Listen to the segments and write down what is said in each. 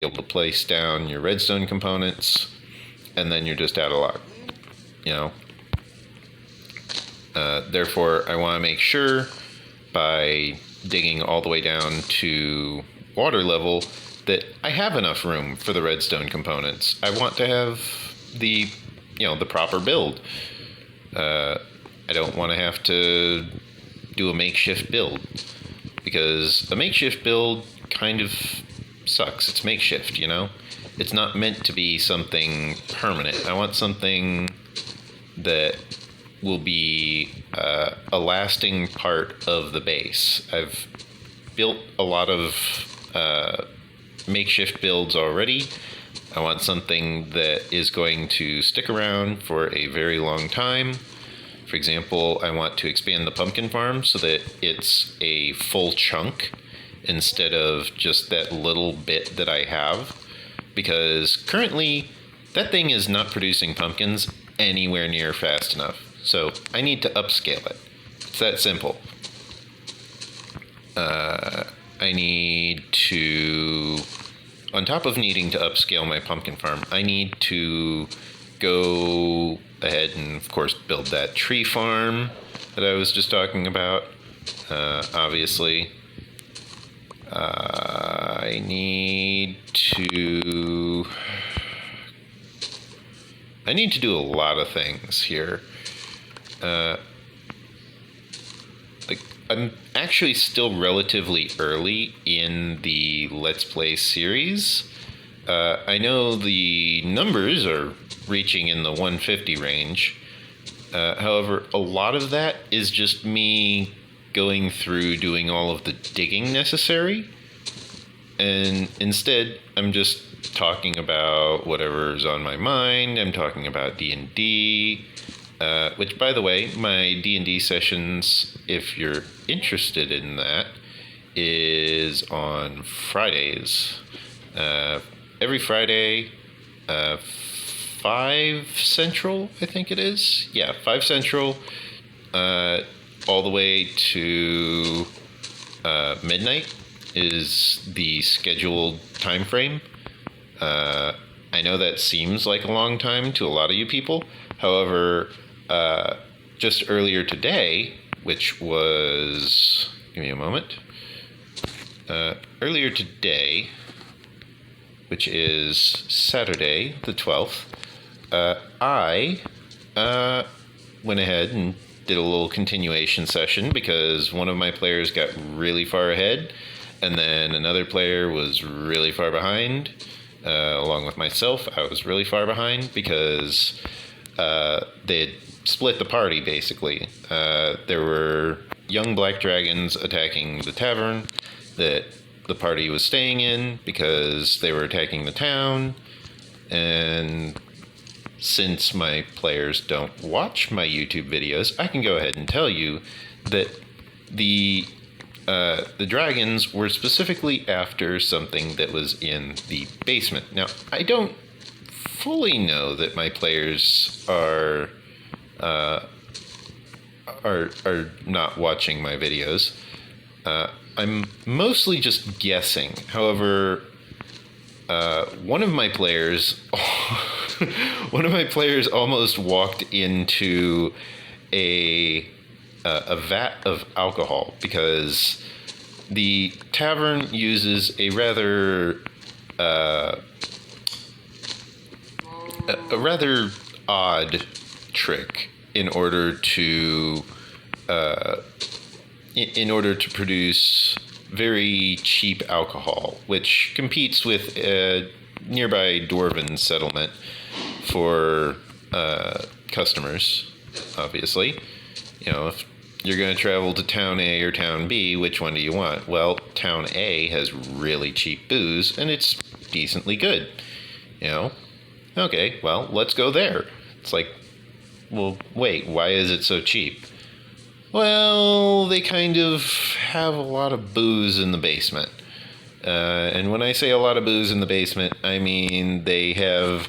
able to place down your redstone components, and then you're just out of luck, you know. Therefore, I want to make sure by digging all the way down to water level that I have enough room for the redstone components. I want to have the, the proper build. I don't want to have to do a makeshift build, because a makeshift build kind of sucks. It's makeshift, It's not meant to be something permanent. I want something that will be a lasting part of the base. I've built a lot of makeshift builds already. I want something that is going to stick around for a very long time. For example, I want to expand the pumpkin farm so that it's a full chunk instead of just that little bit that I have, because currently that thing is not producing pumpkins anywhere near fast enough. So I need to upscale it. It's that simple. I need to, on top of needing to upscale my pumpkin farm, I need to go ahead and, of course, build that tree farm that I was just talking about. Obviously, I need to do a lot of things here. I'm actually still relatively early in the Let's Play series. I know the numbers are reaching in the 150 range. However, a lot of that is just me going through doing all of the digging necessary. And instead, I'm just talking about whatever's on my mind. I'm talking about D&D. Which, by the way, my D&D sessions, if you're interested in that, is on Fridays. Every Friday, 5 Central, I think it is. Yeah, 5 Central, all the way to midnight is the scheduled time frame. I know that seems like a long time to a lot of you people. However, just earlier today, which was, give me a moment, earlier today, which is Saturday the 12th, I went ahead and did a little continuation session because one of my players got really far ahead, and then another player was really far behind. Along with myself, I was really far behind because they had split the party, basically. There were young black dragons attacking the tavern that the party was staying in because they were attacking the town. And since my players don't watch my YouTube videos, I can go ahead and tell you that the dragons were specifically after something that was in the basement. Now, I don't fully know that my players are not watching my videos. I'm mostly just guessing. However, one of my players almost walked into a vat of alcohol because the tavern uses a rather odd trick in order to produce very cheap alcohol, which competes with a nearby dwarven settlement for customers. Obviously, if you're going to travel to town A or town B, which one do you want? Well, town A has really cheap booze and it's decently good. Okay, well, let's go there. It's like, well, wait, why is it so cheap? Well, they kind of have a lot of booze in the basement. And when I say a lot of booze in the basement, I mean they have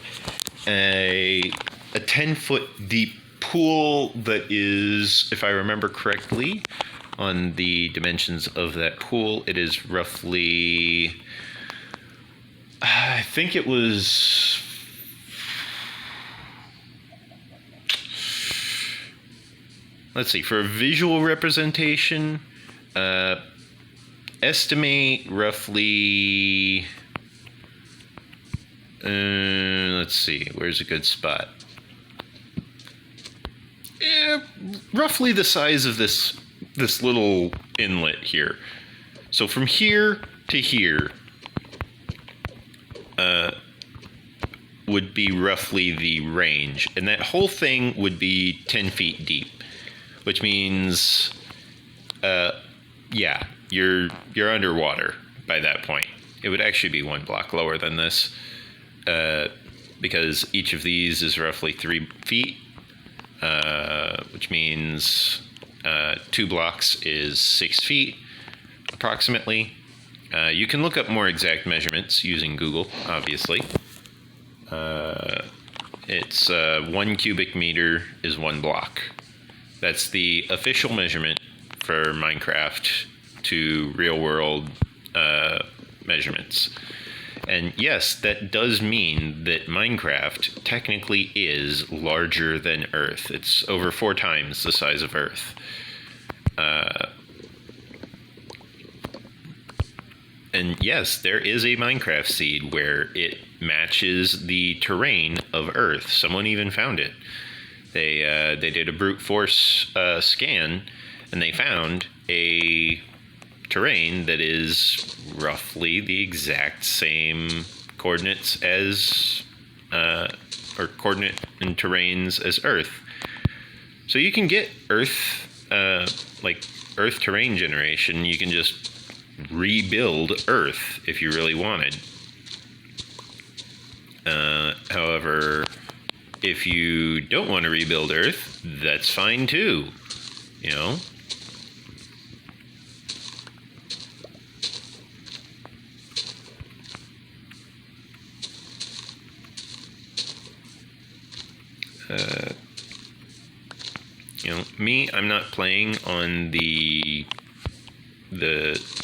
a 10-foot deep pool that is, if I remember correctly, on the dimensions of that pool, it is roughly I think it was... Let's see, for a visual representation, estimate roughly... let's see, where's a good spot? Roughly the size of this little inlet here. So from here to here would be roughly the range, and that whole thing would be 10 feet deep, which means, yeah, you're underwater by that point. It would actually be 1 block lower than this, because each of these is roughly 3 feet, which means 2 blocks is 6 feet approximately. You can look up more exact measurements using Google, obviously. It's 1 cubic meter is 1 block. That's the official measurement for Minecraft to real world measurements. And yes, that does mean that Minecraft technically is larger than Earth. It's over 4 times the size of Earth. And yes, there is a Minecraft seed where it matches the terrain of Earth. Someone even found it. They did a brute force scan, and they found a terrain that is roughly the exact same coordinates as, or coordinate and terrains as Earth. So you can get Earth, like Earth terrain generation. You can just rebuild Earth if you really wanted. However, if you don't want to rebuild Earth, that's fine too, you know? Me, I'm not playing on the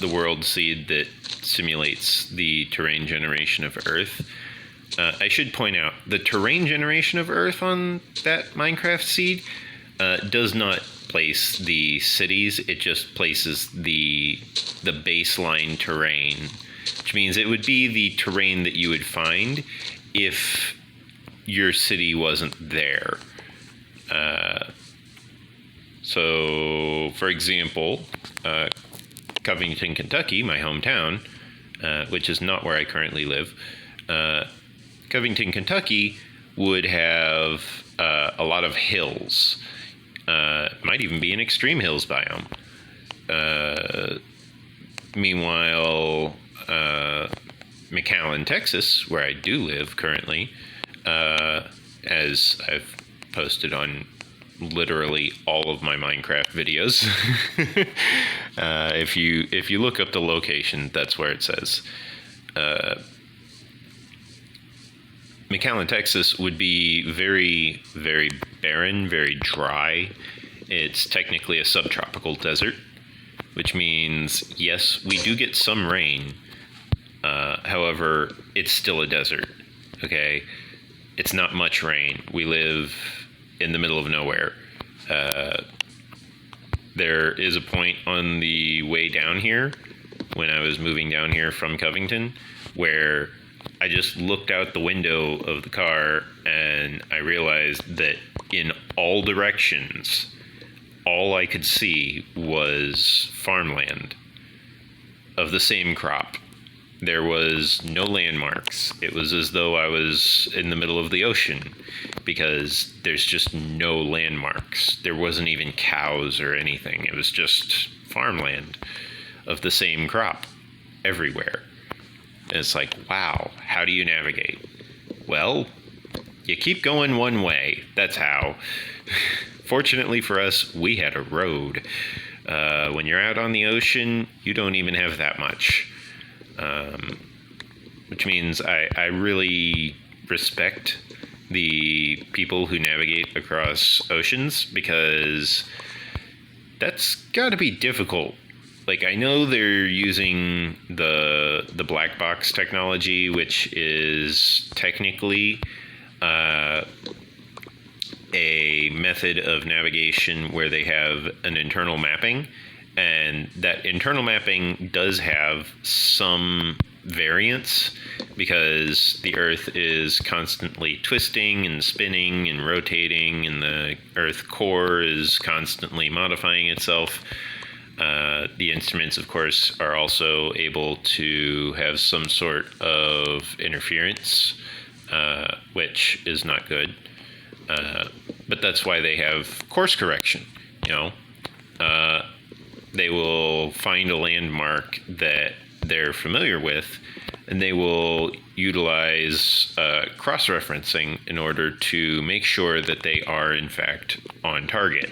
world seed that simulates the terrain generation of Earth. I should point out, the terrain generation of Earth on that Minecraft seed does not place the cities. It just places the baseline terrain, which means it would be the terrain that you would find if your city wasn't there. So, for example, Covington, Kentucky, my hometown, which is not where I currently live, Covington, Kentucky would have a lot of hills. Might even be an extreme hills biome. Meanwhile, McAllen, Texas, where I do live currently, as I've posted on literally all of my Minecraft videos. If you look up the location, that's where it says. McAllen, Texas would be very, very barren, very dry. It's technically a subtropical desert, which means, yes, we do get some rain. However, it's still a desert, okay? It's not much rain. We live in the middle of nowhere. There is a point on the way down here, when I was moving down here from Covington, where I just looked out the window of the car and I realized that in all directions, all I could see was farmland of the same crop. There was no landmarks. It was as though I was in the middle of the ocean, because there's just no landmarks. There wasn't even cows or anything. It was just farmland of the same crop everywhere. And it's like, wow, how do you navigate? Well, you keep going one way. That's how. Fortunately for us, we had a road. When you're out on the ocean, you don't even have that much. Which means I really respect the people who navigate across oceans, because that's got to be difficult like, I know they're using the black box technology, which is technically a method of navigation where they have an internal mapping, and that internal mapping does have some variance because the Earth is constantly twisting and spinning and rotating, and the Earth core is constantly modifying itself. The instruments, of course, are also able to have some sort of interference, which is not good. But that's why they have course correction. They will find a landmark that they're familiar with, and they will utilize cross-referencing in order to make sure that they are in fact on target.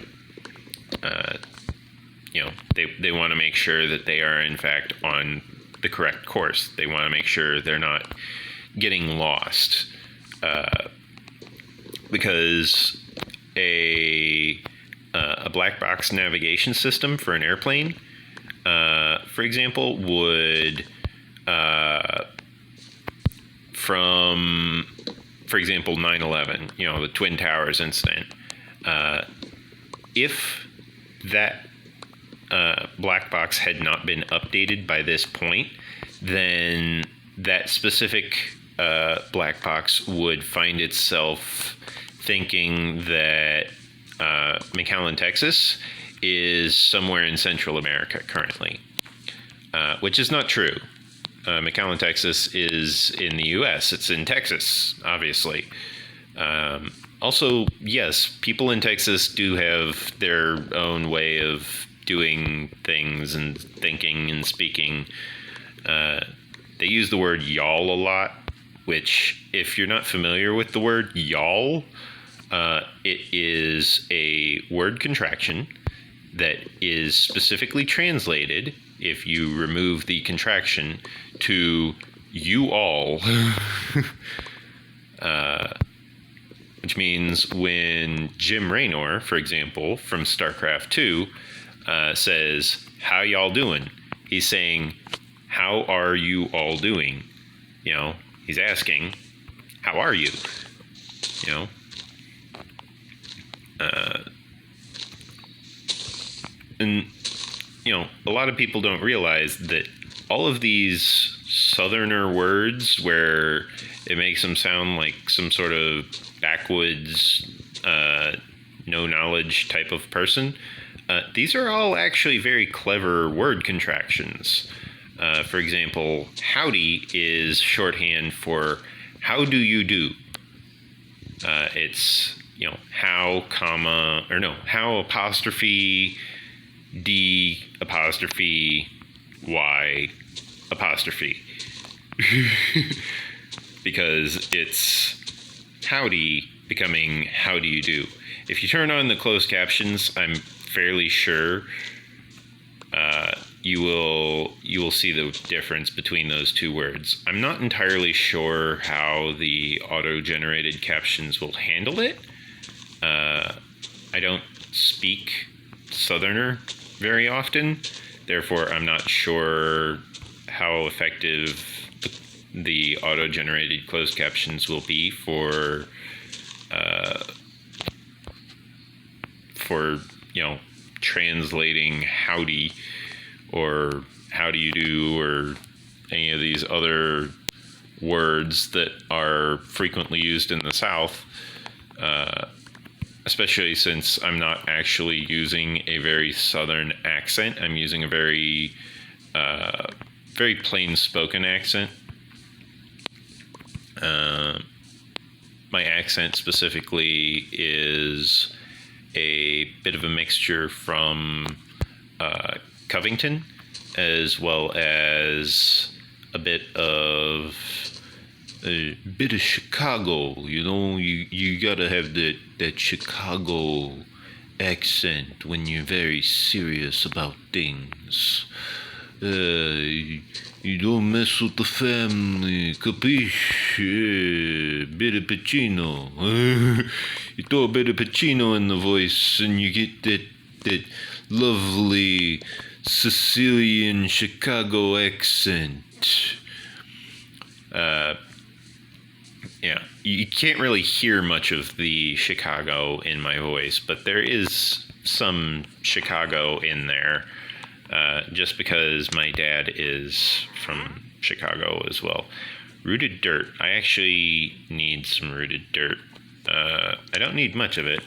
They want to make sure that they are in fact on the correct course. They want to make sure they're not getting lost, because a black box navigation system for an airplane, for example, would from, for example, 9/11, the Twin Towers incident. If that black box had not been updated by this point, then that specific black box would find itself thinking that McAllen, Texas is somewhere in Central America currently, which is not true. McAllen, Texas is in the U.S. It's in Texas, obviously. Also, yes, people in Texas do have their own way of doing things and thinking and speaking. They use the word y'all a lot, which, if you're not familiar with the word y'all, it is a word contraction that is specifically translated, if you remove the contraction, to you all. Which means when Jim Raynor, for example, from StarCraft 2, says, "How y'all doing?" He's saying, "How are you all doing?" He's asking, "How are you?" And a lot of people don't realize that all of these Southerner words, where it makes them sound like some sort of backwoods, no knowledge type of person, these are all actually very clever word contractions. For example, howdy is shorthand for how do you do. It's how how apostrophe D apostrophe Y apostrophe. Because it's howdy becoming how do you do. If you turn on the closed captions, I'm fairly sure you will see the difference between those two words. I'm not entirely sure how the auto-generated captions will handle it. I don't speak Southerner very often, therefore I'm not sure how effective the auto-generated closed captions will be for translating howdy or how do you do or any of these other words that are frequently used in the South, especially since I'm not actually using a very Southern accent. I'm using a very very plain spoken accent. My accent specifically is a bit of a mixture from Covington, as well as a bit of Chicago. You gotta have that Chicago accent when you're very serious about things. You don't mess with the family, capiche? Bit of Pacino. You throw a bit of Pacino in the voice and you get that lovely Sicilian Chicago accent. Yeah, you can't really hear much of the Chicago in my voice, but there is some Chicago in there, just because my dad is from Chicago as well. Rooted dirt. I actually need some rooted dirt. I don't need much of it.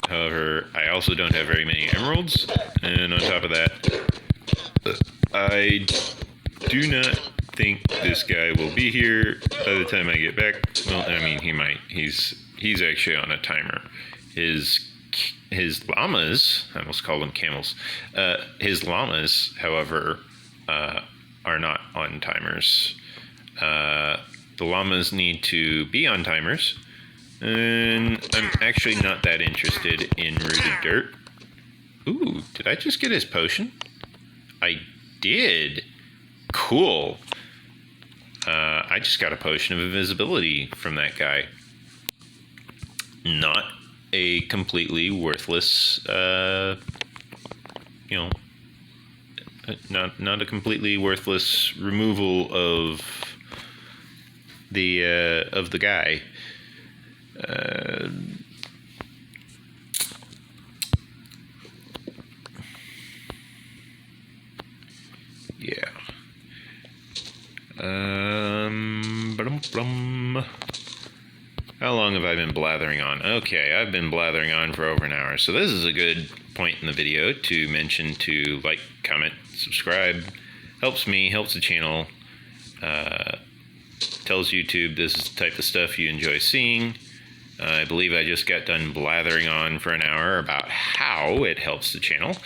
However, I also don't have very many emeralds, and on top of that, I do not think this guy will be here by the time I get back. Well, I mean, he might. He's actually on a timer. His llamas, I almost called them camels. His llamas, however, are not on timers. The llamas need to be on timers, and I'm actually not that interested in rooted dirt. Ooh, did I just get his potion? I did. Cool. I just got a potion of invisibility from that guy. Not a completely worthless, not a completely worthless removal of the guy. Yeah. How long have I been blathering on? Okay, I've been blathering on for over an hour. So this is a good point in the video to mention to like, comment, subscribe. Helps me, helps the channel. Tells YouTube this is the type of stuff you enjoy seeing. I believe I just got done blathering on for an hour about how it helps the channel.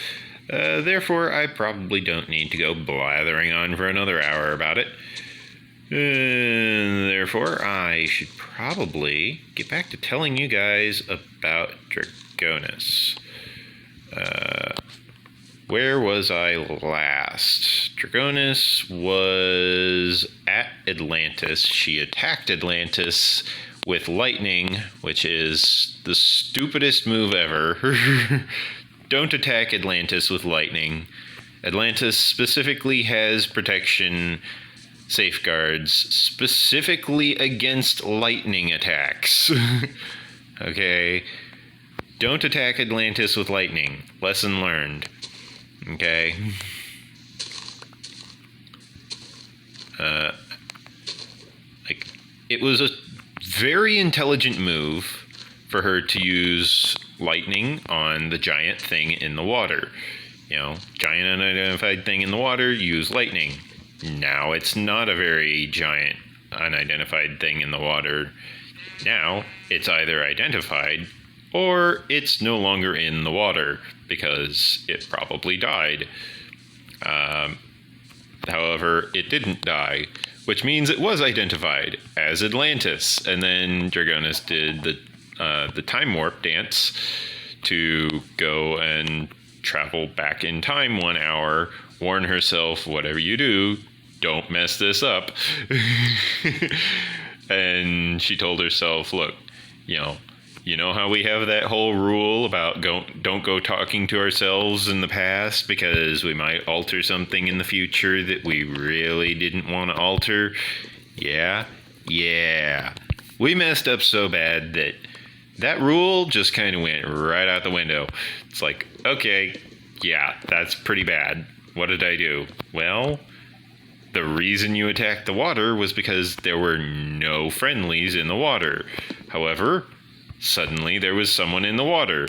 Therefore, I probably don't need to go blathering on for another hour about it. Therefore, I should probably get back to telling you guys about Dragonus. Where was I last? Dragonus was at Atlantis. She attacked Atlantis with lightning, which is the stupidest move ever. Don't attack Atlantis with lightning. Atlantis specifically has protection safeguards specifically against lightning attacks. Okay? Don't attack Atlantis with lightning. Lesson learned. Okay? It was a very intelligent move for her to use lightning on the giant thing in the water. Giant unidentified thing in the water, use lightning. Now it's not a very giant unidentified thing in the water. Now it's either identified or it's no longer in the water because it probably died. However, it didn't die, which means it was identified as Atlantis. And then Dragonus did the time warp dance to go and travel back in time 1 hour, warn herself, whatever you do, don't mess this up. And she told herself, look, you know how we have that whole rule about don't go talking to ourselves in the past because we might alter something in the future that we really didn't want to alter? Yeah. We messed up so bad that rule just kind of went right out the window. It's like, okay, yeah, that's pretty bad. What did I do? Well, the reason you attacked the water was because there were no friendlies in the water. However, suddenly there was someone in the water,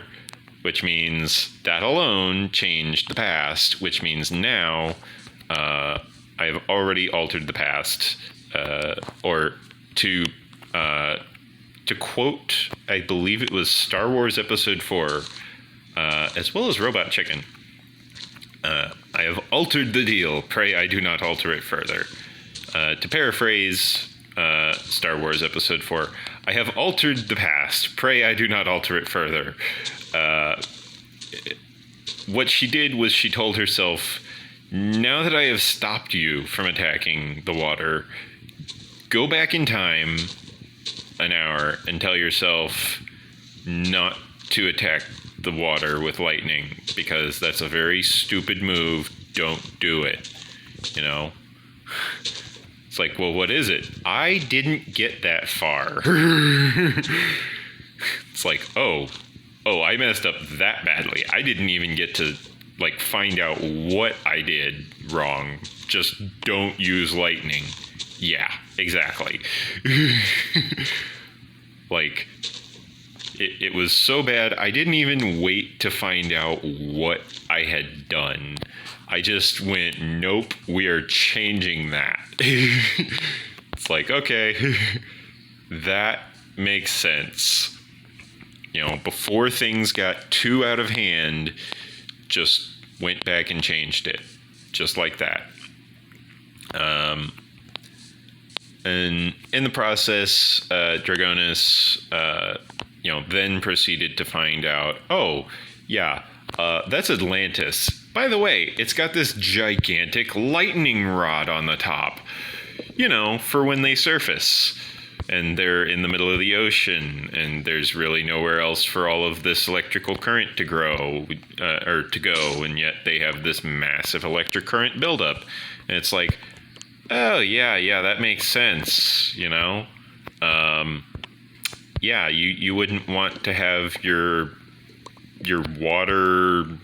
which means that alone changed the past, which means now I've already altered the past. Or to quote, I believe it was Star Wars Episode 4, as well as Robot Chicken. I have altered the deal. Pray I do not alter it further. To paraphrase Star Wars Episode 4, I have altered the past. Pray I do not alter it further. What she did was she told herself, now that I have stopped you from attacking the water, go back in time an hour and tell yourself not to attack the water with lightning, because that's a very stupid move don't do it. You know? It's like, well, what is it? I didn't get that far. It's like, oh, I messed up that badly. I didn't even get to, like, find out what I did wrong. Just don't use lightning. Yeah, exactly. Like, it was so bad, I didn't even wait to find out what I had done. I just went, nope, we are changing that. It's like, okay, that makes sense. You know, before things got too out of hand, just went back and changed it. Just like that. And in the process, Dragonus, then proceeded to find out, oh, yeah, that's Atlantis. By the way, it's got this gigantic lightning rod on the top, you know, for when they surface. And they're in the middle of the ocean, and there's really nowhere else for all of this electrical current to grow, or to go, and yet they have this massive electric current buildup. And it's like, oh, yeah, that makes sense, you know? Yeah, you wouldn't want to have your water-based,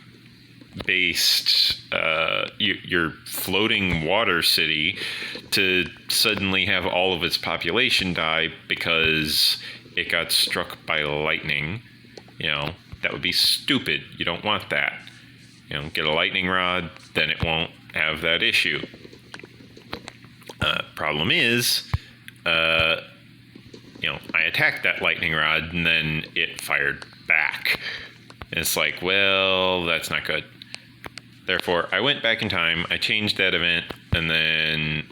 your floating water city to suddenly have all of its population die because it got struck by lightning. You know, that would be stupid. You don't want that. You know, get a lightning rod, then it won't have that issue. Problem is, I attacked that lightning rod and then it fired back. And it's like, well, that's not good. Therefore, I went back in time, I changed that event, and then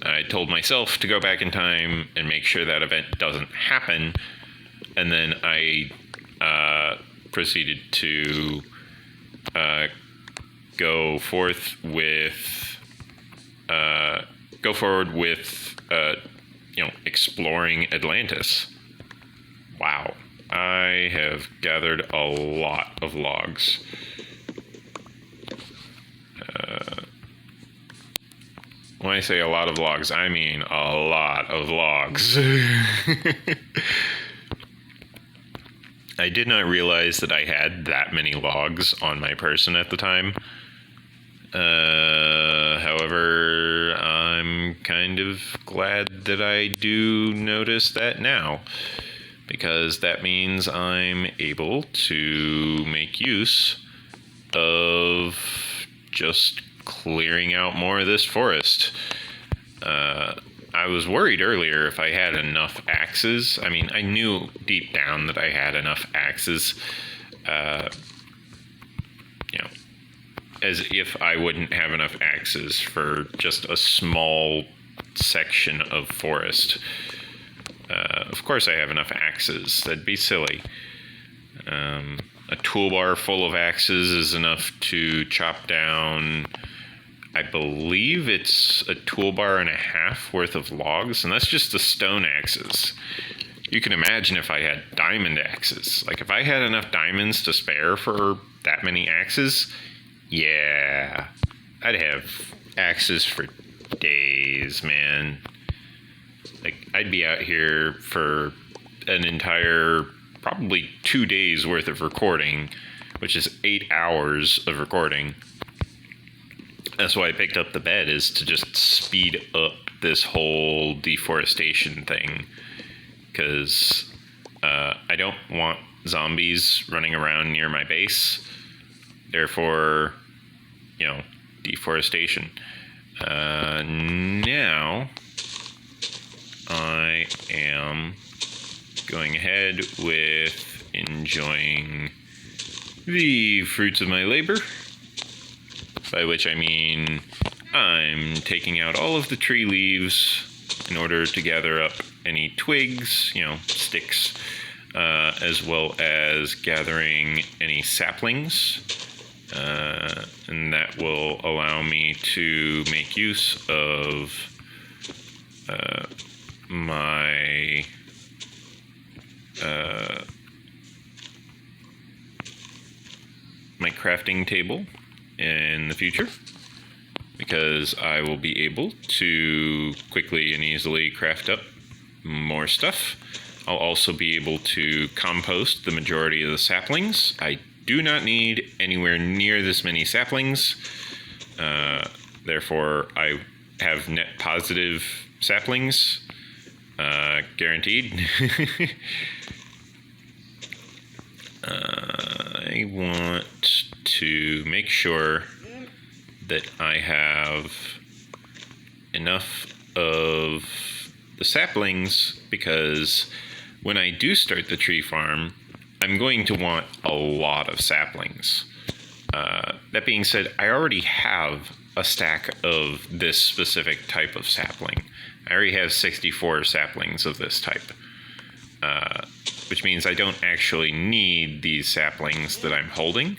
I told myself to go back in time and make sure that event doesn't happen. And then I proceeded to go forward with exploring Atlantis. Wow, I have gathered a lot of logs. When I say a lot of logs, I mean a lot of logs. I did not realize that I had that many logs on my person at the time. However, I'm kind of glad that I do notice that now, because that means I'm able to make use of just clearing out more of this forest. I was worried earlier if I had enough axes. I mean, I knew deep down that I had enough axes, as if I wouldn't have enough axes for just a small section of forest. Of course I have enough axes. That'd be silly. A toolbar full of axes is enough to chop down, I believe it's a toolbar and a half worth of logs, and that's just the stone axes. You can imagine if I had diamond axes. Like, if I had enough diamonds to spare for that many axes, yeah, I'd have axes for days, man. Like, I'd be out here for an entire, probably 2 days worth of recording, which is 8 hours of recording. That's why I picked up the bed, is to just speed up this whole deforestation thing. Because I don't want zombies running around near my base. Therefore, deforestation. Now, I am going ahead with enjoying the fruits of my labor. By which I mean I'm taking out all of the tree leaves in order to gather up any twigs, sticks, as well as gathering any saplings. And that will allow me to make use of my crafting table in the future. because I will be able to quickly and easily craft up more stuff. I'll also be able to compost the majority of the saplings. I do not need anywhere near this many saplings. Therefore, I have net positive saplings, guaranteed. I want to make sure that I have enough of the saplings, because when I do start the tree farm, I'm going to want a lot of saplings. That being said, I already have a stack of this specific type of sapling. I already have 64 saplings of this type, which means I don't actually need these saplings that I'm holding,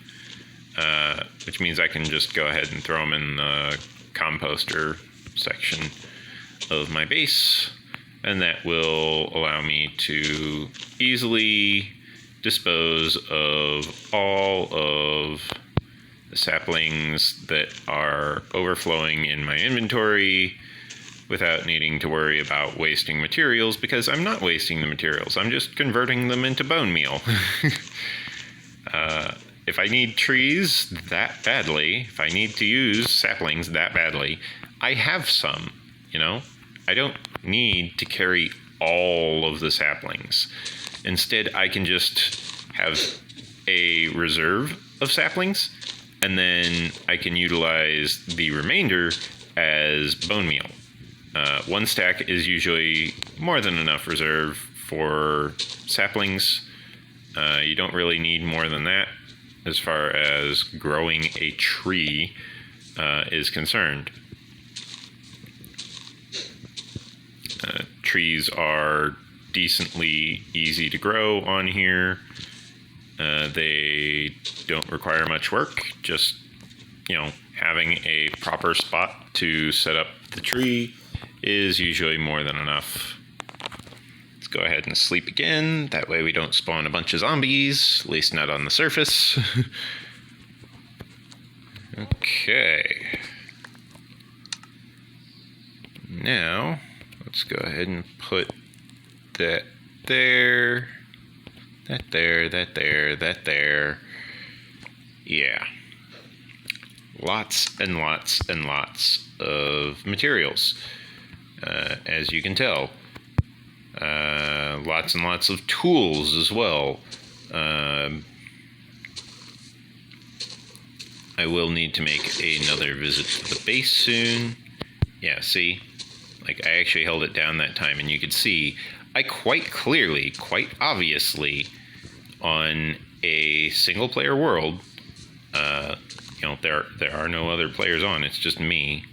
which means I can just go ahead and throw them in the composter section of my base, and that will allow me to easily dispose of all of the saplings that are overflowing in my inventory without needing to worry about wasting materials, because I'm not wasting the materials. I'm just converting them into bone meal. If I need trees that badly, if I need to use saplings that badly, I have some, you know? I don't need to carry all of the saplings. Instead, I can just have a reserve of saplings, and then I can utilize the remainder as bone meal. One stack is usually more than enough reserve for saplings. You don't really need more than that as far as growing a tree is concerned. Trees are decently easy to grow on here. They don't require much work. Just, having a proper spot to set up the tree is usually more than enough. Let's go ahead and sleep again. That way we don't spawn a bunch of zombies, at least not on the surface. Okay. Now, let's go ahead and put that there, that there, that there, that there. Yeah. Lots and lots and lots of materials, as you can tell. Lots and lots of tools as well. I will need to make another visit to the base soon. Yeah, see? Like, I actually held it down that time, and you could see I quite clearly, quite obviously, on a single-player world, there are no other players on. It's just me.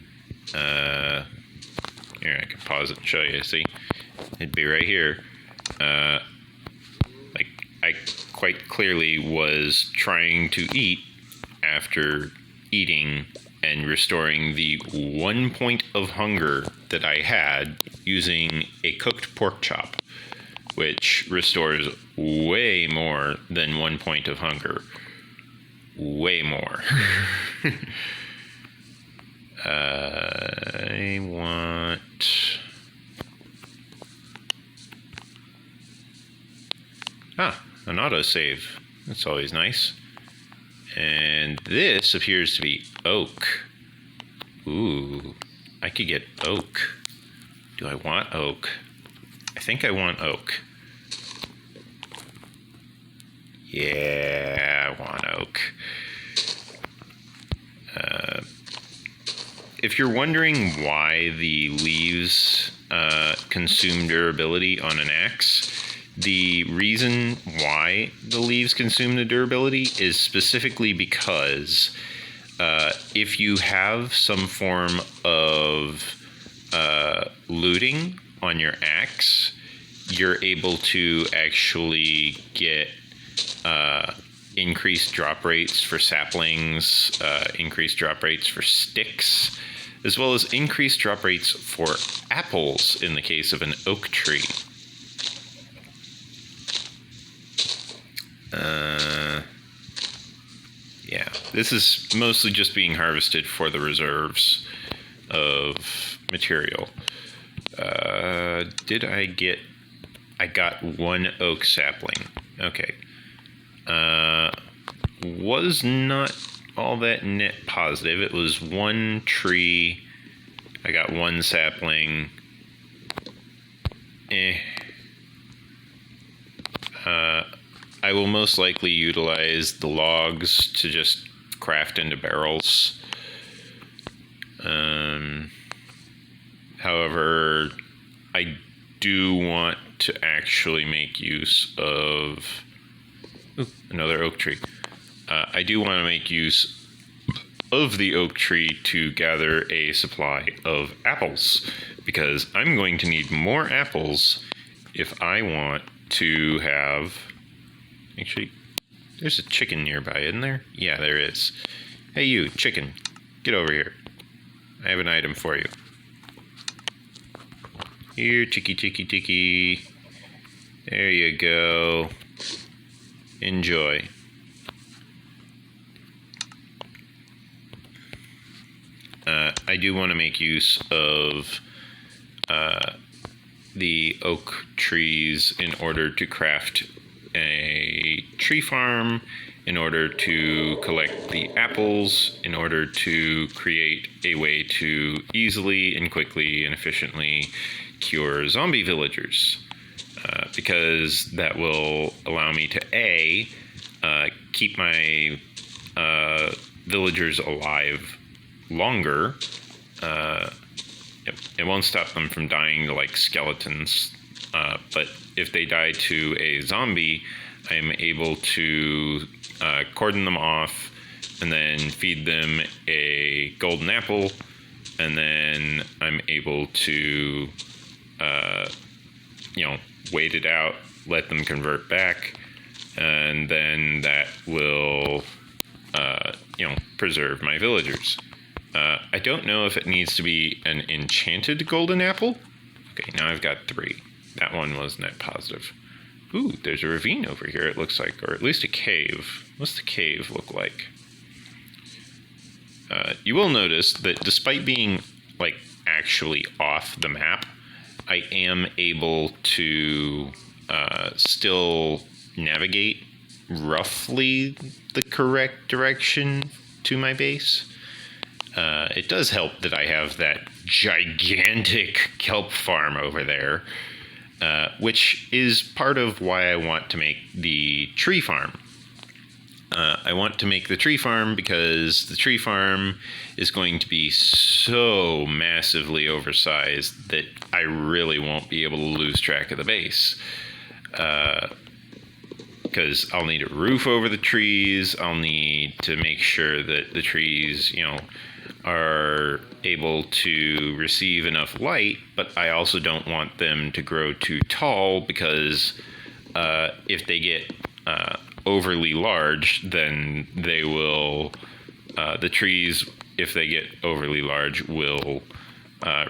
Here, I can pause it and show you. See? It'd be right here. I quite clearly was trying to eat after eating and restoring the 1 point of hunger that I had using a cooked pork chop, which restores way more than 1 point of hunger. Way more. I want... an autosave. That's always nice. And this appears to be oak. Ooh, I could get oak. Do I want oak? I think I want oak. Yeah, I want oak. If you're wondering why the leaves consume durability on an axe, the reason why the leaves consume the durability is specifically because if you have some form of looting on your axe, you're able to actually get increased drop rates for saplings, increased drop rates for sticks, as well as increased drop rates for apples in the case of an oak tree. Yeah, this is mostly just being harvested for the reserves. of material. Did I get... I got one oak sapling. Okay. Was not all that net positive. It was one tree. I got one sapling. I will most likely utilize the logs to just craft into barrels. However, I do want to actually make use of another oak tree. I do want to make use of the oak tree to gather a supply of apples, because I'm going to need more apples if I want to have... Actually, there's a chicken nearby, isn't there? Yeah, there is. Hey you, chicken, get over here. I have an item for you. Here, chicky. There you go. Enjoy. I do want to make use of the oak trees in order to craft a tree farm, in order to collect the apples, in order to create a way to easily and quickly and efficiently cure zombie villagers. Because that will allow me to keep my villagers alive longer. It won't stop them from dying to like skeletons, but if they die to a zombie, I'm able to cordon them off and then feed them a golden apple, and then I'm able to wait it out, let them convert back, and then that will preserve my villagers. I don't know if it needs to be an enchanted golden apple. Okay, now I've got 3. That one was net positive. Ooh, there's a ravine over here, it looks like, or at least a cave. What's the cave look like? You will notice that despite being, like, actually off the map, I am able to still navigate roughly the correct direction to my base. It does help that I have that gigantic kelp farm over there, which is part of why I want to make the tree farm. I want to make the tree farm because the tree farm is going to be so massively oversized that I really won't be able to lose track of the base. Because I'll need a roof over the trees. I'll need to make sure that the trees, are able to receive enough light, but I also don't want them to grow too tall, because if they get overly large, then they will, the trees, if they get overly large, will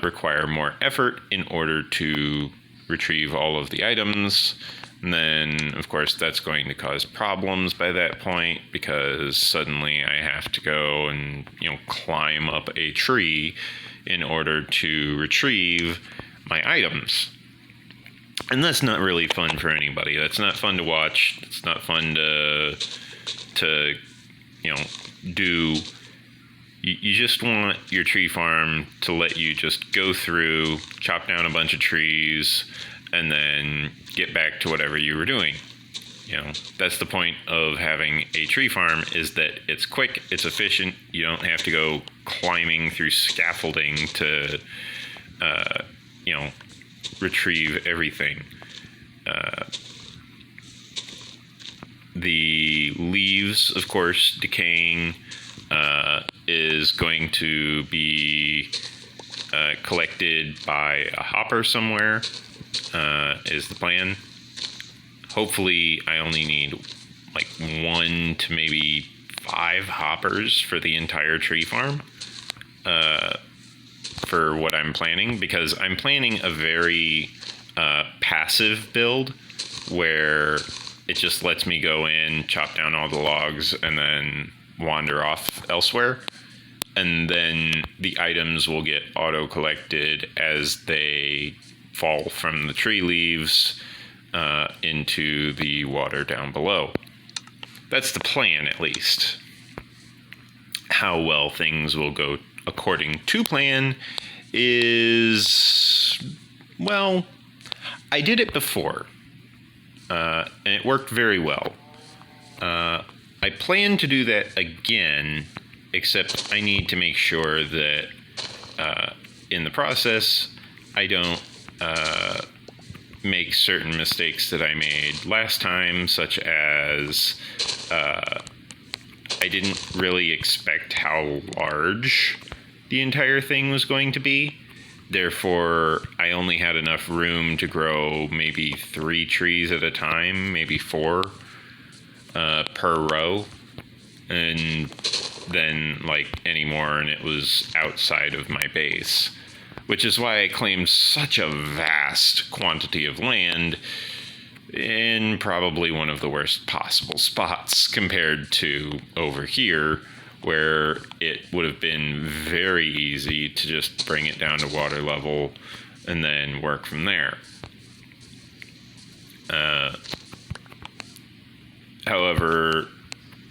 require more effort in order to retrieve all of the items. And then, of course, that's going to cause problems by that point, because suddenly I have to go and, climb up a tree in order to retrieve my items. And that's not really fun for anybody. That's not fun to watch. It's not fun to do. You just want your tree farm to let you just go through, chop down a bunch of trees, and then get back to whatever you were doing. That's the point of having a tree farm, is that it's quick, it's efficient. You don't have to go climbing through scaffolding to, retrieve everything. The leaves, of course, decaying is going to be collected by a hopper somewhere. Is the plan. Hopefully I only need like 1 to maybe 5 hoppers for the entire tree farm, for what I'm planning, because I'm planning a very passive build where it just lets me go in, chop down all the logs, and then wander off elsewhere. and then the items will get auto-collected as they fall from the tree leaves into the water down below. That's the plan, at least. How well things will go according to plan is, well, I did it before, and it worked very well. I plan to do that again, except I need to make sure that in the process I don't make certain mistakes that I made last time, such as I didn't really expect how large the entire thing was going to be. Therefore, I only had enough room to grow maybe 3 trees at a time, maybe 4 per row, and then any more, and it was outside of my base, which is why I claimed such a vast quantity of land in probably one of the worst possible spots compared to over here, where it would have been very easy to just bring it down to water level and then work from there. However,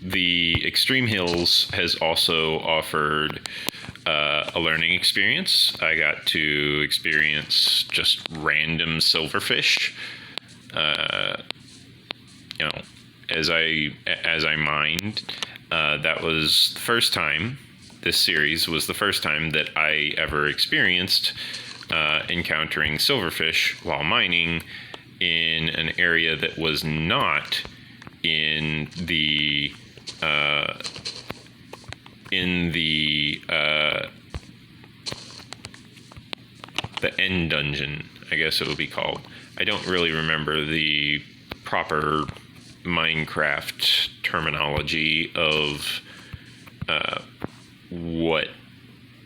the Extreme Hills has also offered a learning experience. I got to experience just random silverfish. As I mined, that was the first time. This series was the first time that I ever experienced encountering silverfish while mining in an area that was not in the end dungeon, I guess it would be called. I don't really remember the proper Minecraft terminology of what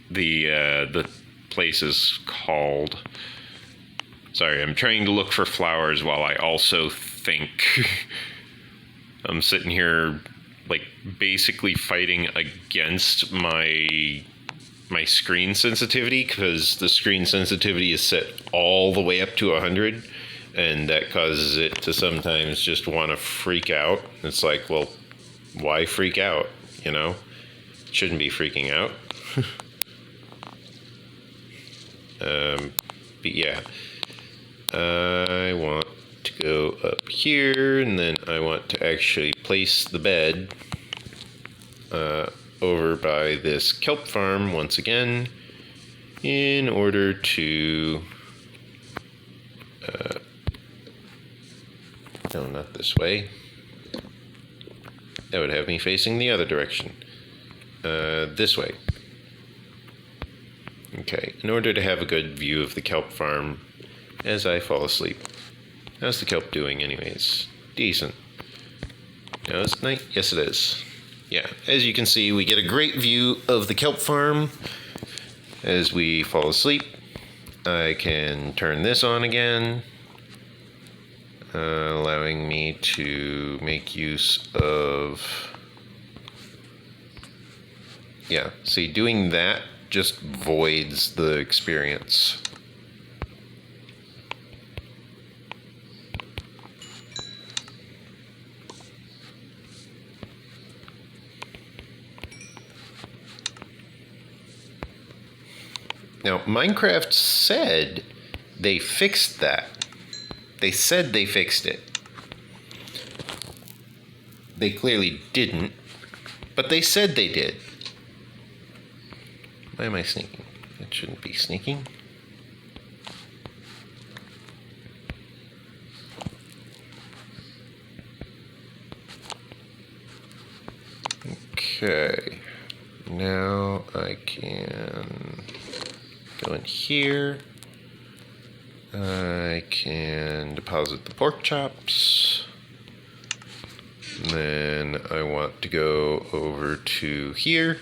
the place is called. Sorry, I'm trying to look for flowers while I also think. I'm sitting here basically fighting against my screen sensitivity, because the screen sensitivity is set all the way up to 100, and that causes it to sometimes just want to freak out. It's like, well, why freak out? Shouldn't be freaking out. But yeah, I want to go up here, and then I want to actually place the bed over by this kelp farm once again, in order to no, not this way. That would have me facing the other direction. This way. Okay, in order to have a good view of the kelp farm as I fall asleep. How's the kelp doing anyways? Decent. Now is it night? Yes, it is. Yeah, as you can see, we get a great view of the kelp farm as we fall asleep. I can turn this on again, allowing me to make use of... Yeah, see, doing that just voids the experience. Now, Minecraft said they fixed that. They said they fixed it. They clearly didn't, but they said they did. Why am I sneaking? That shouldn't be sneaking. Okay. Now I can go in here. I can deposit the pork chops. And then I want to go over to here.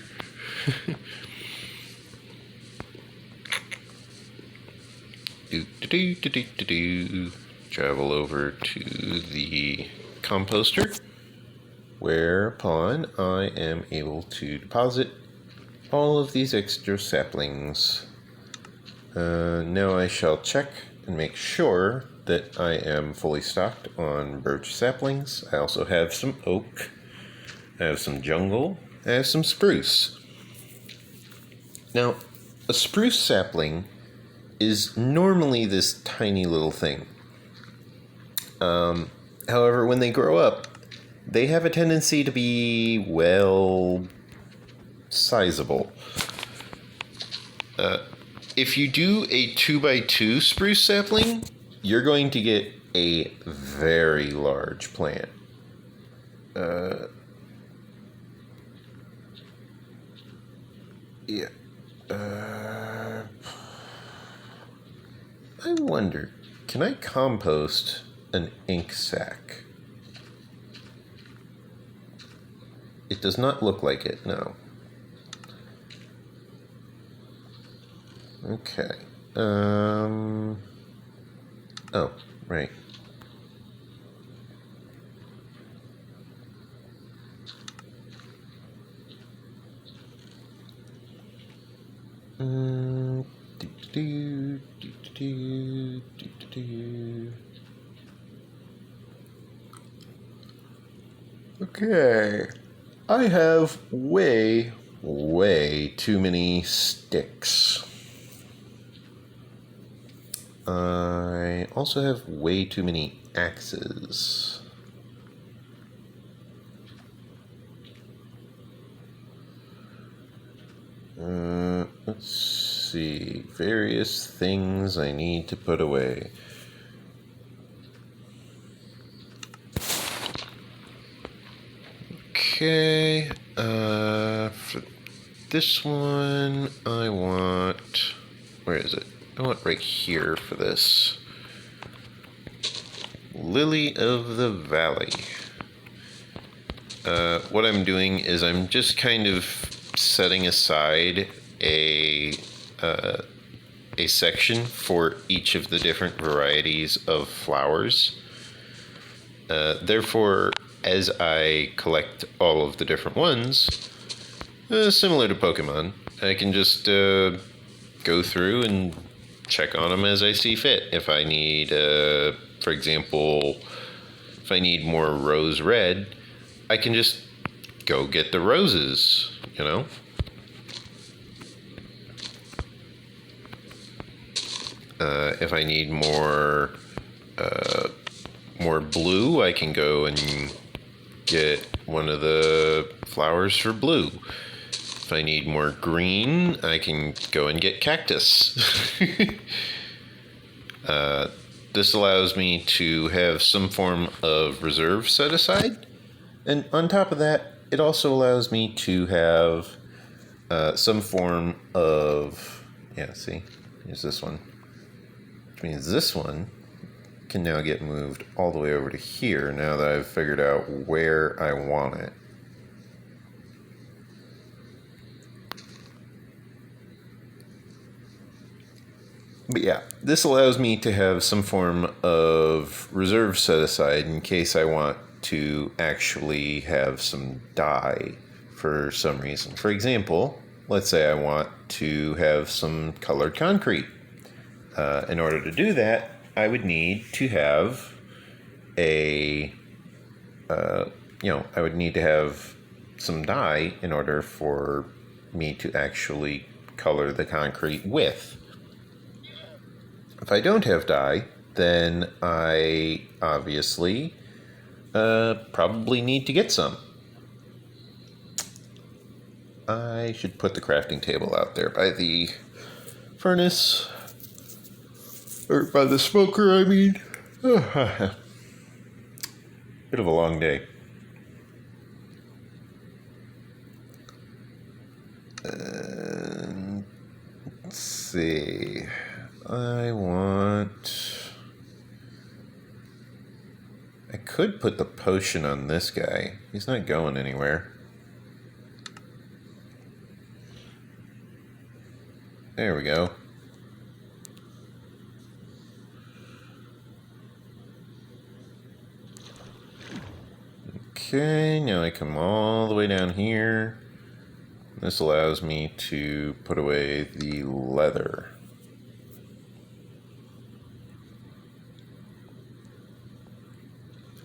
Travel over to the composter, whereupon I am able to deposit all of these extra saplings. Now I shall check and make sure that I am fully stocked on birch saplings. I also have some oak, I have some jungle, I have some spruce. Now, a spruce sapling is normally this tiny little thing. However, when they grow up, they have a tendency to be, well, sizable. If you do a 2x2 spruce sapling, you're going to get a very large plant. Yeah. I wonder, can I compost an ink sac? It does not look like it, no. Okay. Oh, right. Okay. I have way too many sticks. I also have way too many axes. Let's see. Various things I need to put away. Okay. For this one, I want... Where is it? I want right here for this. Lily of the Valley. What I'm doing is I'm just kind of setting aside a section for each of the different varieties of flowers. Therefore, as I collect all of the different ones, similar to Pokemon, I can just go through and check on them as I see fit. If I need, for example, if I need more rose red, I can just go get the roses, you know? If I need more blue, I can go and get one of the flowers for blue. If I need more green, I can go and get cactus. This allows me to have some form of reserve set aside. And on top of that, it also allows me to have some form of... Yeah, see? Here's this one. Which means this one can now get moved all the way over to here now that I've figured out where I want it. But yeah, this allows me to have some form of reserve set aside in case I want to actually have some dye for some reason. For example, let's say I want to have some colored concrete. In order to do that, I would need to have I would need to have some dye in order for me to actually color the concrete with. If I don't have dye, then I obviously probably need to get some. I should put the crafting table out there by the furnace. Or by the smoker, I mean. Bit of a long day. Let's see. I could put the potion on this guy. He's not going anywhere. There we go. Okay, now I come all the way down here. This allows me to put away the leather.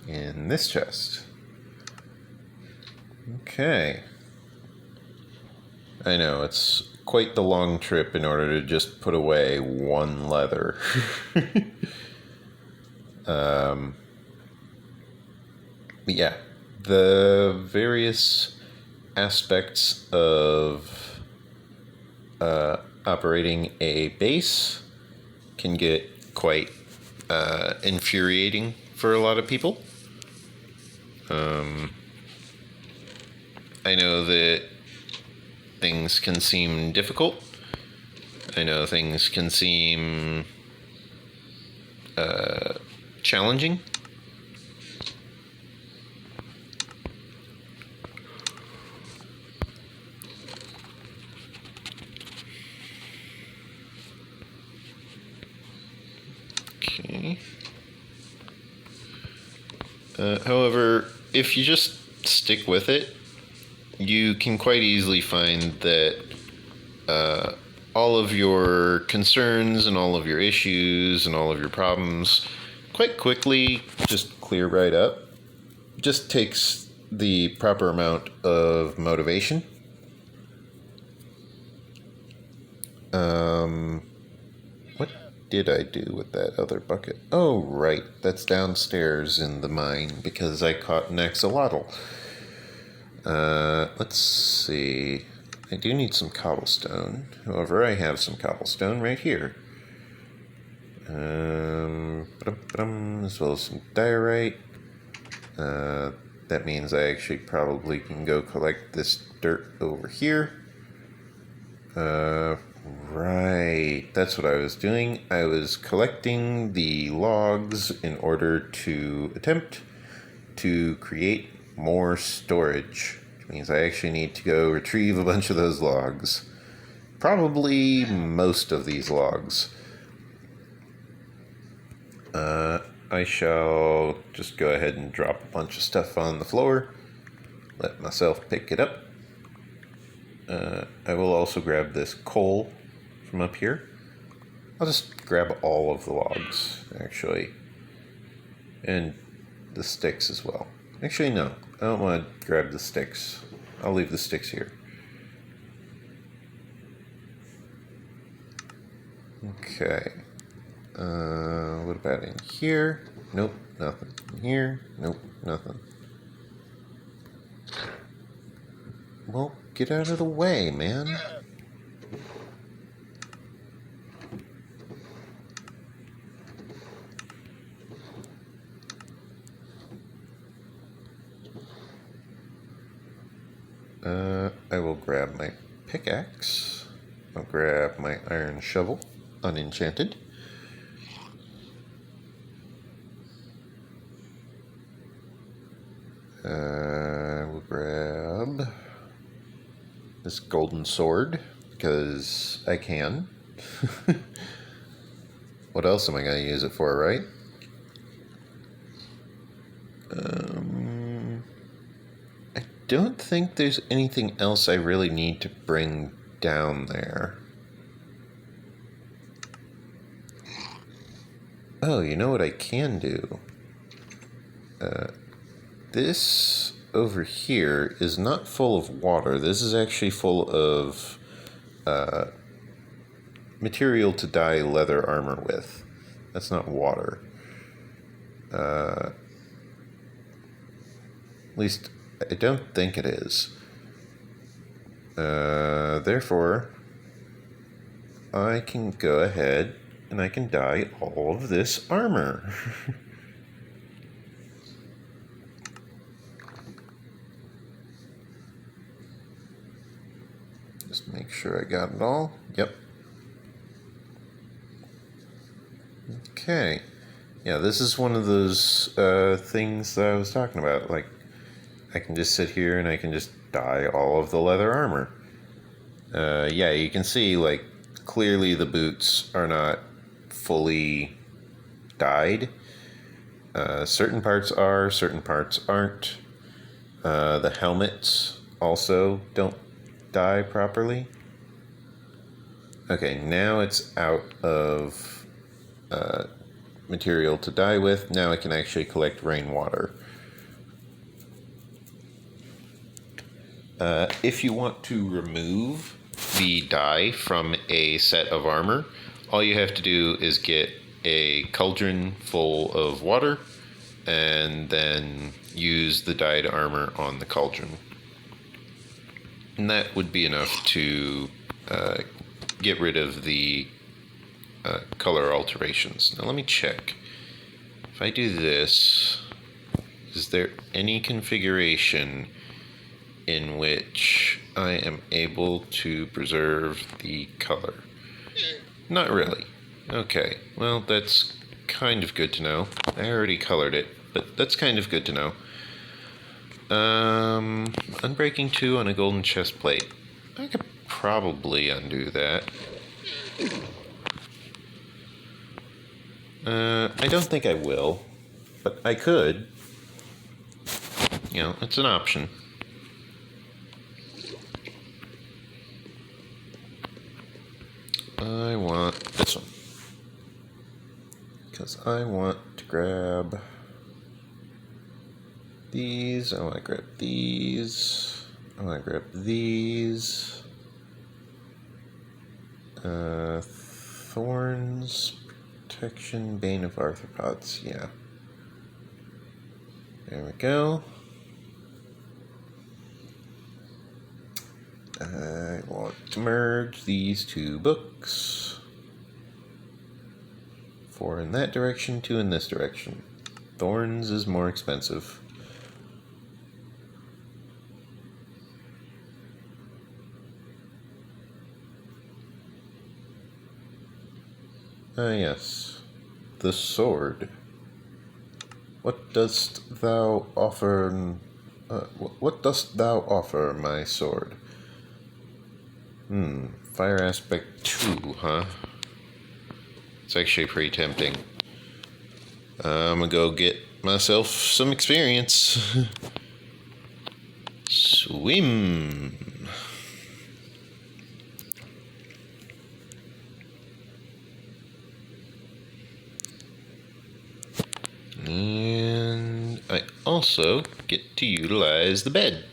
In this chest. Okay. I know, it's quite the long trip in order to just put away one leather. But yeah, the various aspects of operating a base can get quite infuriating for a lot of people. I know that things can seem difficult. I know things can seem challenging. Okay. However, if you just stick with it, you can quite easily find that all of your concerns and all of your issues and all of your problems quite quickly just clear right up. Just takes the proper amount of motivation. What did I do with that other bucket? Oh, right. That's downstairs in the mine because I caught an axolotl. Let's see. I do need some cobblestone. However, I have some cobblestone right here. As well as some diorite. That means I actually probably can go collect this dirt over here. Right. That's what I was doing. I was collecting the logs in order to attempt to create more storage, which means I actually need to go retrieve a bunch of those logs. Probably most of these logs. I shall just go ahead and drop a bunch of stuff on the floor. Let myself pick it up. I will also grab this coal from up here. I'll just grab all of the logs, actually. And the sticks as well. Actually, no. I don't want to grab the sticks. I'll leave the sticks here. Okay. What about in here? Nope, nothing. In here? Nope, nothing. Well, get out of the way, man. I will grab my pickaxe. I'll grab my iron shovel, unenchanted. We'll grab this golden sword, because I can. What else am I going to use it for, right? I don't think there's anything else I really need to bring down there. Oh, you know what I can do? This over here is not full of water. This is actually full of material to dye leather armor with. That's not water. At least, I don't think it is. Therefore, I can go ahead and I can dye all of this armor. Just make sure I got it all. Yep. Okay. Yeah, this is one of those things that I was talking about. Like, I can just sit here and I can just dye all of the leather armor. Yeah, you can see, like, clearly the boots are not fully dyed. Certain parts are, certain parts aren't. The helmets also don't dye properly. Okay, now it's out of material to dye with. Now I can actually collect rainwater. If you want to remove the dye from a set of armor, all you have to do is get a cauldron full of water and then use the dyed armor on the cauldron. And that would be enough to get rid of the color alterations. Now let me check. If I do this, is there any configuration in which I am able to preserve the color? Not really. Okay, well that's kind of good to know. I already colored it, but that's kind of good to know. Unbreaking 2 on a golden chest plate. I could probably undo that. I don't think I will, but I could. You know, it's an option. I want this one, because I want to grab these, I want to grab these, I want to grab these, thorns, protection, bane of arthropods, yeah. There we go. I want to merge these two books. 4 in that direction, 2 in this direction. Thorns is more expensive. Ah, yes. The sword. What dost thou offer? What dost thou offer, my sword? Fire aspect 2, huh? It's actually pretty tempting. I'm gonna go get myself some experience. Swim. And I also get to utilize the bed.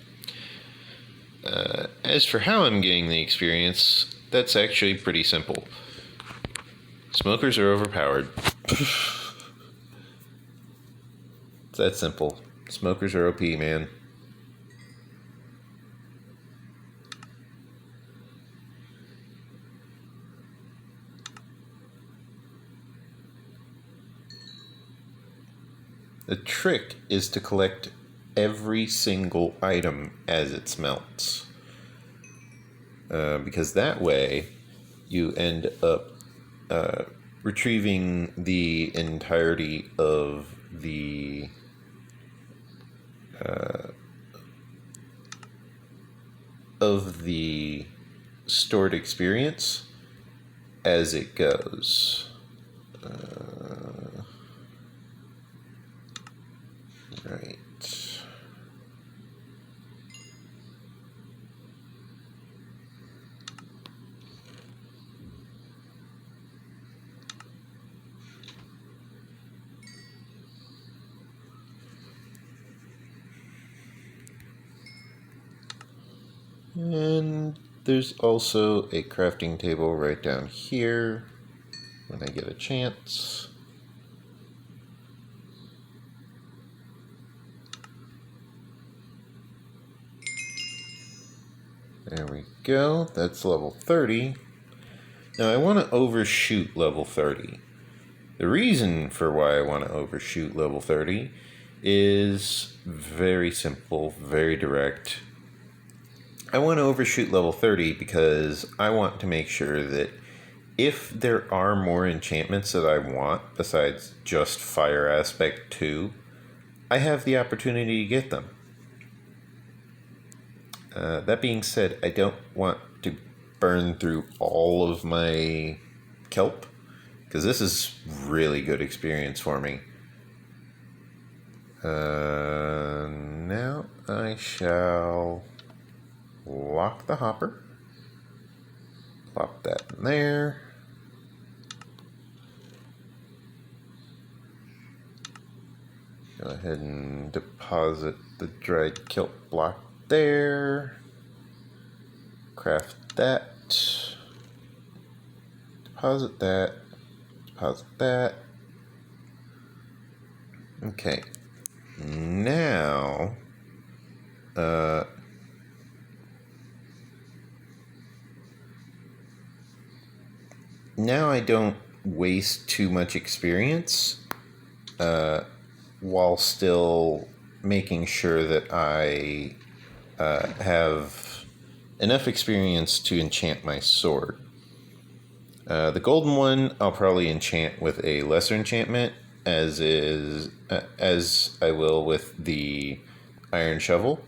As for how I'm getting the experience, that's actually pretty simple. Smokers are overpowered. It's that simple. Smokers are OP, man. The trick is to collect every single item as it smelts. Because that way you end up retrieving the entirety of the stored experience as it goes. Right. And there's also a crafting table right down here when I get a chance. There we go. That's level 30. Now I want to overshoot level 30. The reason for why I want to overshoot level 30 is very simple, very direct. I want to overshoot level 30 because I want to make sure that if there are more enchantments that I want besides just Fire Aspect 2, I have the opportunity to get them. That being said, I don't want to burn through all of my kelp, because this is really good experience for me. Now I shall lock unlock the hopper. Plop that in there. Go ahead and deposit the dried kilt block there. Craft that. Deposit that. Deposit that. Okay. Now, now I don't waste too much experience while still making sure that I have enough experience to enchant my sword. The golden one I'll probably enchant with a lesser enchantment, as I will with the iron shovel.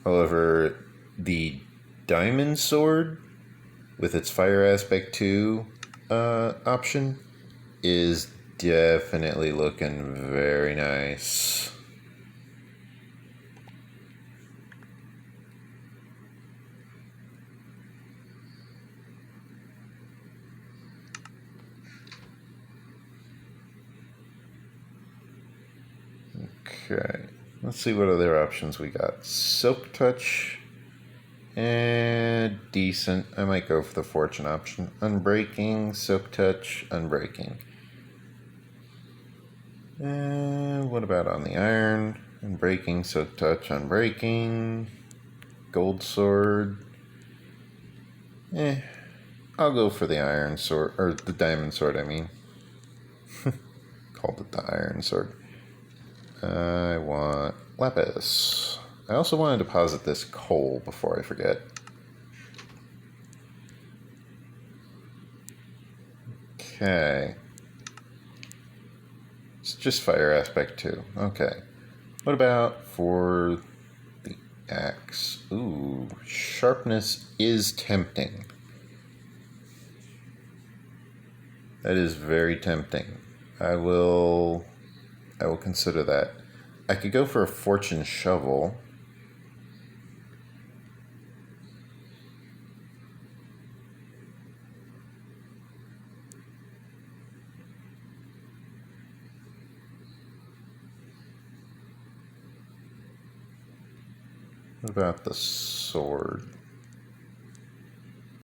However, the diamond sword with its fire aspect 2 option is definitely looking very nice. Okay, let's see what other options we got. Silk Touch, and decent. I might go for the Fortune option. Unbreaking, Silk Touch, Unbreaking. And what about on the iron? Unbreaking, Silk Touch, Unbreaking. Gold Sword. I'll go for the iron sword, or the diamond sword, I mean. Called it the iron sword. I want lapis. I also want to deposit this coal before I forget. Okay. It's just fire aspect 2. Okay. What about for the axe? Ooh, sharpness is tempting. That is very tempting. I will consider that. I could go for a fortune shovel. What about the sword?